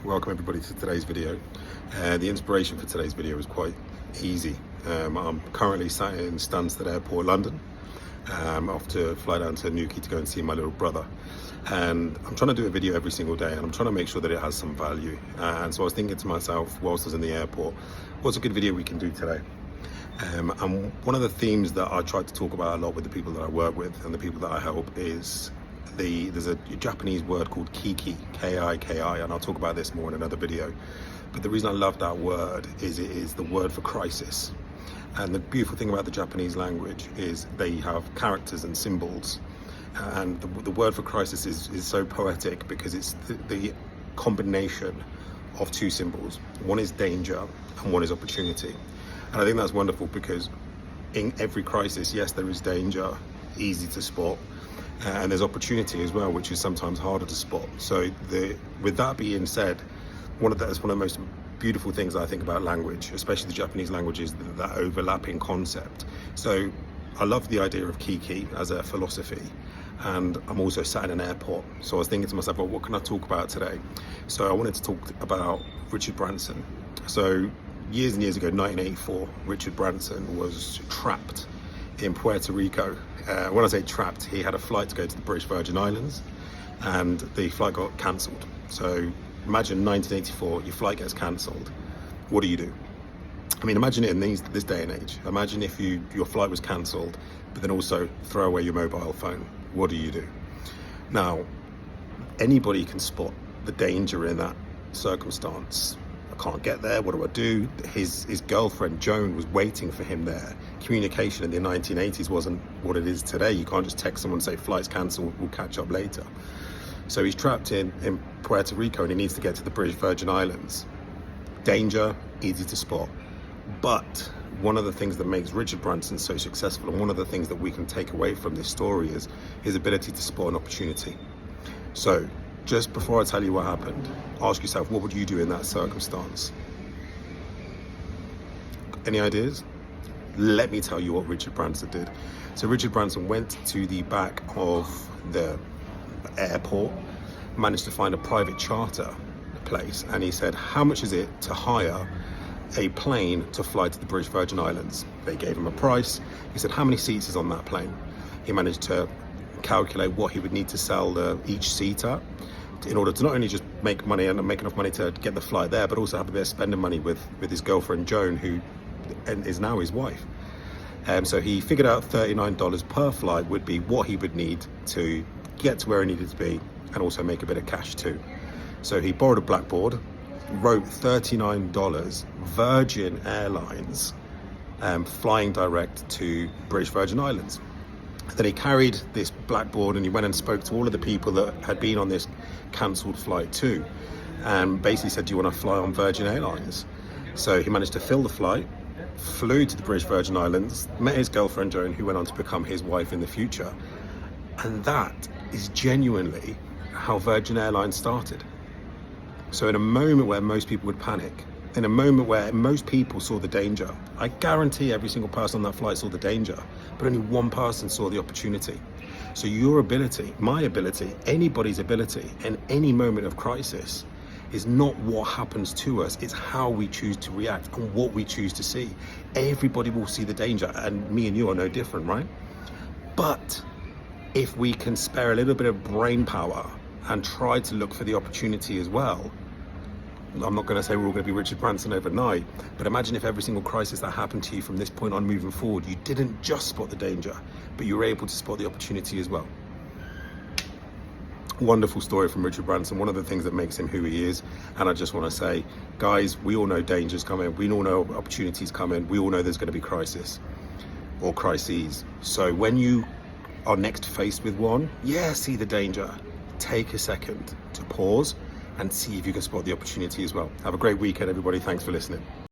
Welcome everybody to today's video. The inspiration for today's video is quite easy. I'm currently sat in Stansted Airport, London. Off to fly down to Newquay to go and see my little brother. And I'm trying to do a video every single day, and I'm trying to make sure that it has some value. And so I was thinking to myself, whilst I was in the airport, what's a good video we can do today? And one of the themes that I try to talk about a lot with the people that I work with and the people that I help is there's a Japanese word called kiki, K-I-K-I, and I'll talk about this more in another video. But the reason I love that word is it is the word for crisis. And the beautiful thing about the Japanese language is they have characters and symbols. And the word for crisis is so poetic because it's the combination of two symbols. One is danger and one is opportunity. And I think that's wonderful because in every crisis, yes, there is danger, easy to spot, and there's opportunity as well, which is sometimes harder to spot. So with that being said, one of the most beautiful things I think about language, especially the Japanese language, is that overlapping concept. So I love the idea of kiki as a philosophy, and I'm also sat in an airport. So I was thinking to myself, well, what can I talk about today? So I wanted to talk about Richard Branson. So years and years ago, 1984, Richard Branson was trapped in Puerto Rico. When I say trapped, he had a flight to go to the British Virgin Islands, and the flight got cancelled. So imagine 1984, your flight gets cancelled. What do you do? I mean, imagine it in this day and age. Imagine if your flight was cancelled, but then also throw away your mobile phone. What do you do? Now, anybody can spot the danger in that circumstance. I can't get there, what do I do? His girlfriend Joan was waiting for him there. Communication in the 1980s wasn't what it is today. You can't just text someone and say, flight's cancelled, we'll catch up later. So he's trapped in Puerto Rico and he needs to get to the British Virgin Islands. Danger, easy to spot. But one of the things that makes Richard Branson so successful, and one of the things that we can take away from this story, is his ability to spot an opportunity. So just before I tell you what happened, ask yourself, what would you do in that circumstance? Any ideas? Let me tell you what Richard Branson did. So Richard Branson went to the back of the airport, managed to find a private charter place, and he said, how much is it to hire a plane to fly to the British Virgin Islands? They gave him a price. He said, how many seats is on that plane? He managed to calculate what he would need to sell each seat at in order to not only just make money and make enough money to get the flight there, but also have a bit of spending money with his girlfriend Joan, who is now his wife. So he figured out $39 per flight would be what he would need to get to where he needed to be and also make a bit of cash too. So he borrowed a blackboard, wrote $39 Virgin Airlines flying direct to British Virgin Islands. Then he carried this blackboard and he went and spoke to all of the people that had been on this cancelled flight too, and basically said, do you want to fly on Virgin Airlines? So he managed to fill the flight, flew to the British Virgin Islands, met his girlfriend Joan, who went on to become his wife in the future. And that is genuinely how Virgin Airlines started. So in a moment where most people would panic, in a moment where most people saw the danger, I guarantee every single person on that flight saw the danger, but only one person saw the opportunity. So your ability, my ability, anybody's ability in any moment of crisis is not what happens to us, it's how we choose to react and what we choose to see. Everybody will see the danger, and me and you are no different, right? But if we can spare a little bit of brain power and try to look for the opportunity as well, I'm not going to say we're all going to be Richard Branson overnight, but imagine if every single crisis that happened to you from this point on moving forward, you didn't just spot the danger, but you were able to spot the opportunity as well. Wonderful story from Richard Branson, one of the things that makes him who he is. And I just want to say, guys, we all know danger's coming, we all know opportunities coming, we all know there's going to be crisis or crises. So when you are next faced with one, see the danger, take a second to pause and see if you can spot the opportunity as well. Have a great weekend, everybody. Thanks for listening.